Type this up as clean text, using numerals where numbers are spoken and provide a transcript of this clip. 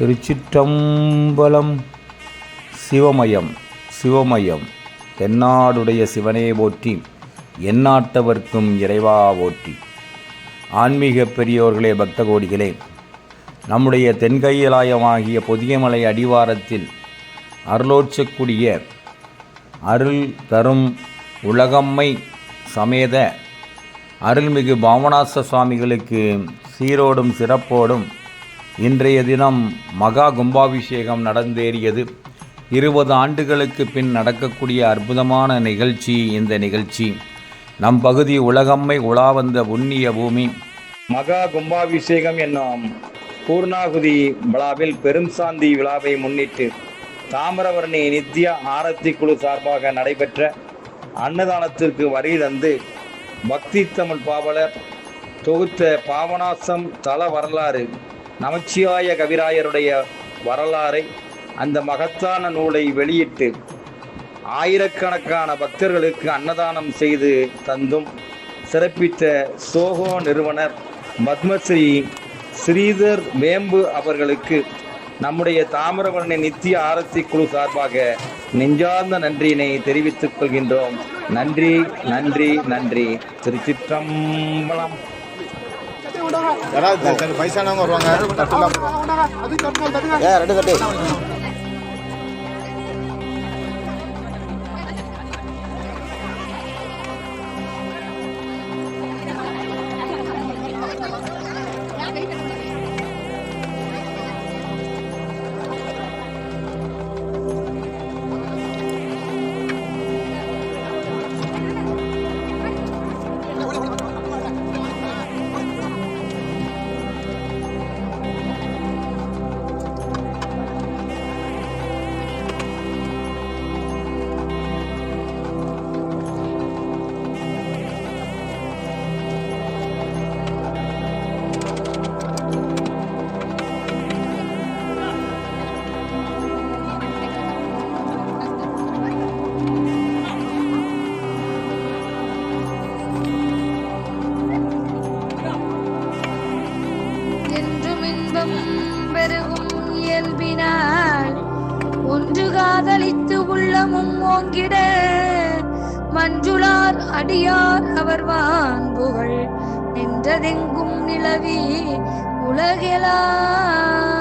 திருச்சிற்றம்பலம். சிவமயம் சிவமயம். தென்னாடுடைய சிவனே போற்றி, எந்நாட்டவர்க்கும் இறைவா போற்றி. ஆன்மீக பெரியோர்களே, பக்த கோடிகளே, நம்முடைய தென்கையிலாயமாகிய பொதியமலை அடிவாரத்தில் அருளோச்சக்கூடிய அருள் தரும் உலகம்மை சமேத அருள்மிகு பாவனாச சுவாமிகளுக்கு சீரோடும் சிறப்போடும் இன்றைய தினம் மகா கும்பாபிஷேகம் நடந்தேறியது. 20 ஆண்டுகளுக்கு பின் நடக்கக்கூடிய அற்புதமான நிகழ்ச்சி இந்த நிகழ்ச்சி. நம் பகுதி உலகம்மை உலா வந்த புண்ணிய பூமி. மகா கும்பாபிஷேகம் என்னும் பூர்ணாகுதி விழாவில் பெரும் சாந்தி விழாவை முன்னிட்டு தாமிரபரணி நித்திய ஆரத்தி குழு சார்பாக நடைபெற்ற அன்னதானத்திற்கு வரி தந்து பக்தி தமிழ் பாவலர் தொகுத்த பாவனாசம் தல வரலாறு நமச்சிவாய கவிராயருடைய வரலாறை அந்த மகத்தான நூலை வெளியிட்டு ஆயிரக்கணக்கான பக்தர்களுக்கு அன்னதானம் செய்து தந்தும் சிறப்பித்த சோகோ நிறுவனர் பத்மஸ்ரீ ஸ்ரீதர் வேம்பு அவர்களுக்கு நம்முடைய தாமிரபரணி நித்திய ஆரத்தி குழு சார்பாக நெஞ்சார்ந்த நன்றியினை தெரிவித்துக் கொள்கின்றோம். நன்றி நன்றி நன்றி. திருச்சிற்றம்பலம். வயசானவங்க வருவாங்க. பெருகும் இயல்பினால் ஒன்று காதலித்து உள்ளமும் ஓங்கிட மஞ்சுளார் அடியார் அவர் வான்புகள் நின்றதெங்கும் நிலவி உலகெலாம்